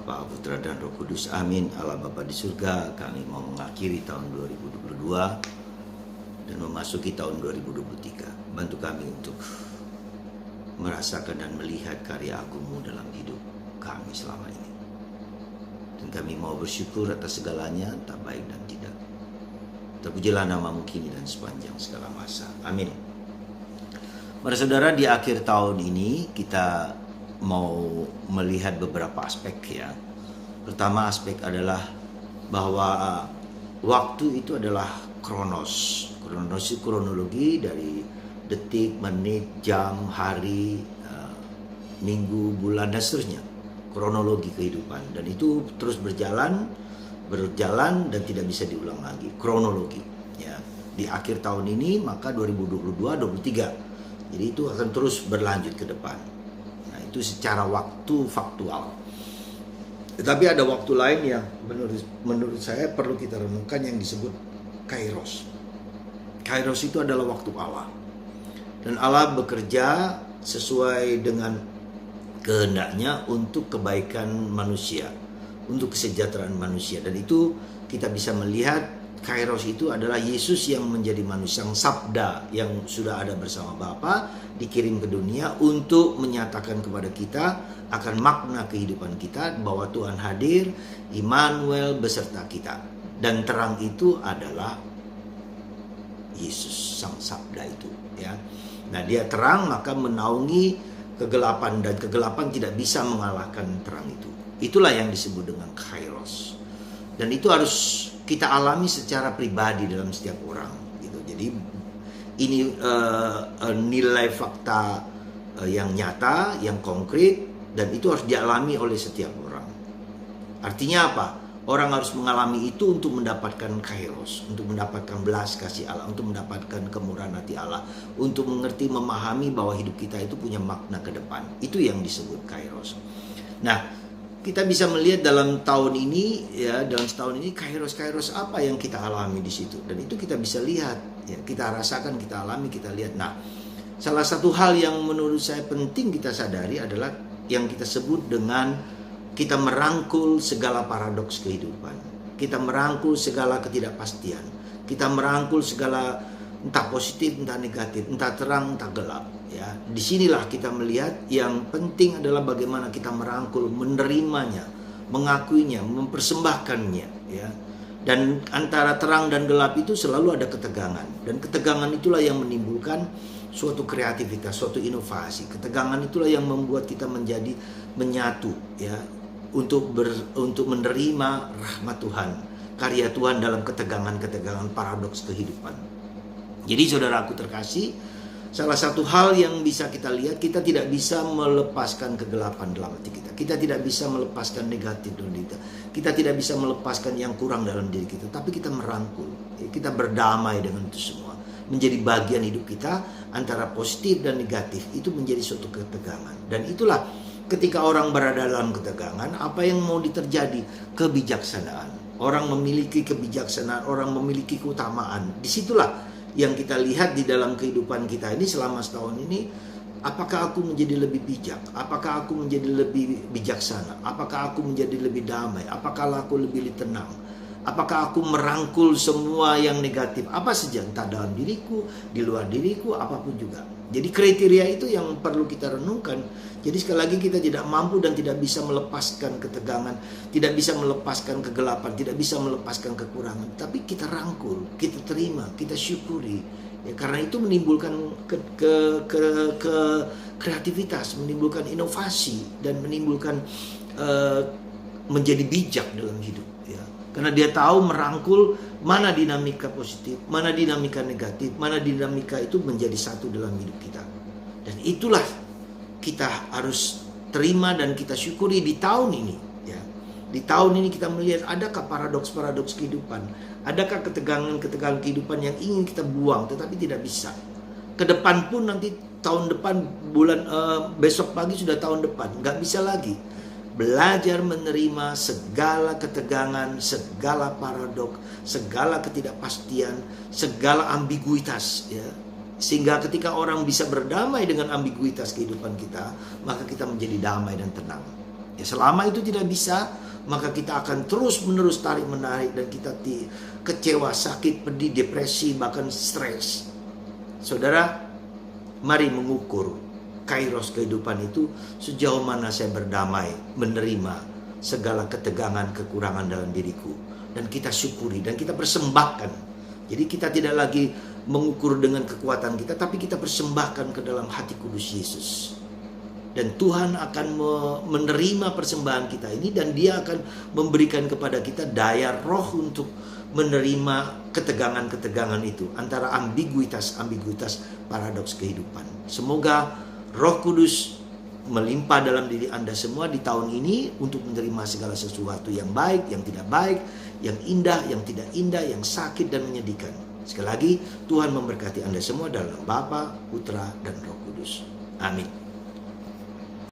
Bapa, Putra dan Roh Kudus. Amin. Allah Bapa di surga, kami mau mengakhiri tahun 2022 dan memasuki tahun 2023. Bantu kami untuk merasakan dan melihat karya agung-Mu dalam hidup kami selama ini. Dan kami mau bersyukur atas segalanya, tak baik dan tidak. Terpujilah nama-Mu kini dan sepanjang segala masa. Amin. Para saudara, di akhir tahun ini kita mau melihat beberapa aspek ya. Pertama aspek adalah bahwa waktu itu adalah kronos. Kronos itu kronologi dari detik, menit, jam, hari, minggu, bulan dan seterusnya. Kronologi kehidupan, dan itu terus berjalan dan tidak bisa diulang lagi. Kronologi ya. Di akhir tahun ini maka 2022-23. Jadi itu akan terus berlanjut ke depan. Nah, itu secara waktu faktual. Tetapi ada waktu lain yang menurut saya perlu kita renungkan yang disebut Kairos. Kairos itu adalah waktu Allah. Dan Allah bekerja sesuai dengan kehendaknya untuk kebaikan manusia, untuk kesejahteraan manusia. Dan itu kita bisa melihat Kairos itu adalah Yesus yang menjadi manusia, yang sabda yang sudah ada bersama Bapa dikirim ke dunia untuk menyatakan kepada kita akan makna kehidupan kita, bahwa Tuhan hadir, Immanuel beserta kita. Dan terang itu adalah Yesus, sang sabda itu ya. Nah, dia terang maka menaungi kegelapan, dan kegelapan tidak bisa mengalahkan terang itu. Itulah yang disebut dengan Kairos. Dan itu harus kita alami secara pribadi dalam setiap orang gitu. Jadi ini nilai fakta yang nyata, yang konkret, dan itu harus dialami oleh setiap orang. Artinya apa? Orang harus mengalami itu untuk mendapatkan Kairos, untuk mendapatkan belas kasih Allah, untuk mendapatkan kemurahan hati Allah, untuk mengerti, memahami bahwa hidup kita itu punya makna ke depan. Itu yang disebut Kairos. Nah, kita bisa melihat dalam tahun ini ya, dalam setahun ini Kairos apa yang kita alami di situ, dan itu kita bisa lihat ya, kita rasakan, kita alami, kita lihat. Nah, salah satu hal yang menurut saya penting kita sadari adalah yang kita sebut dengan kita merangkul segala paradoks kehidupan. Kita merangkul segala ketidakpastian. Kita merangkul segala entah positif, entah negatif, entah terang, entah gelap. Ya, disinilah kita melihat yang penting adalah bagaimana kita merangkul, menerimanya, mengakuinya, mempersembahkannya. Ya. Dan antara terang dan gelap itu selalu ada ketegangan. Dan ketegangan itulah yang menimbulkan suatu kreativitas, suatu inovasi. Ketegangan itulah yang membuat kita menjadi menyatu, ya, untuk menerima rahmat Tuhan, karya Tuhan dalam ketegangan paradoks kehidupan. Jadi saudaraku terkasih, salah satu hal yang bisa kita lihat, kita tidak bisa melepaskan kegelapan dalam hati kita. Kita tidak bisa melepaskan negatif dalam diri kita. Kita tidak bisa melepaskan yang kurang dalam diri kita. Tapi kita merangkul, kita berdamai dengan itu semua. Menjadi bagian hidup kita, antara positif dan negatif, itu menjadi suatu ketegangan. Dan itulah ketika orang berada dalam ketegangan, apa yang mau terjadi? Kebijaksanaan. Orang memiliki kebijaksanaan, orang memiliki keutamaan. Disitulah yang kita lihat di dalam kehidupan kita ini selama setahun ini. Apakah aku menjadi lebih bijak? Apakah aku menjadi lebih bijaksana? Apakah aku menjadi lebih damai? Apakah aku lebih tenang? Apakah aku merangkul semua yang negatif? Apa saja, entah dalam diriku, di luar diriku, apapun juga. Jadi kriteria itu yang perlu kita renungkan. Jadi sekali lagi, kita tidak mampu dan tidak bisa melepaskan ketegangan, tidak bisa melepaskan kegelapan, tidak bisa melepaskan kekurangan. Tapi kita rangkul, kita terima, kita syukuri. Ya, karena itu menimbulkan kreativitas, menimbulkan inovasi, dan menimbulkan menjadi bijak dalam hidup. Ya. Karena dia tahu merangkul mana dinamika positif, mana dinamika negatif, mana dinamika itu menjadi satu dalam hidup kita. Dan itulah kita harus terima dan kita syukuri di tahun ini. Ya. Di tahun ini kita melihat adakah paradoks-paradoks kehidupan, adakah ketegangan-ketegangan kehidupan yang ingin kita buang tetapi tidak bisa. Ke depan pun nanti tahun depan, besok pagi sudah tahun depan, nggak bisa lagi. Belajar menerima segala ketegangan, segala paradok, segala ketidakpastian, segala ambiguitas, ya. Sehingga ketika orang bisa berdamai dengan ambiguitas kehidupan kita, maka kita menjadi damai dan tenang. Ya, selama itu tidak bisa, maka kita akan terus-menerus tarik-menarik dan kita kecewa, sakit, pedih, depresi, bahkan stres. Saudara, mari mengukur kairos kehidupan itu sejauh mana saya berdamai, menerima segala ketegangan, kekurangan dalam diriku. Dan kita syukuri dan kita persembahkan. Jadi kita tidak lagi mengukur dengan kekuatan kita, tapi kita persembahkan ke dalam hati kudus Yesus. Dan Tuhan akan menerima persembahan kita ini, dan Dia akan memberikan kepada kita daya roh untuk menerima ketegangan-ketegangan itu, antara ambiguitas paradoks kehidupan. Semoga Roh Kudus melimpah dalam diri Anda semua di tahun ini untuk menerima segala sesuatu yang baik, yang tidak baik, yang indah, yang tidak indah, yang sakit dan menyedihkan. Sekali lagi, Tuhan memberkati Anda semua dalam Bapa, Putra, dan Roh Kudus. Amin.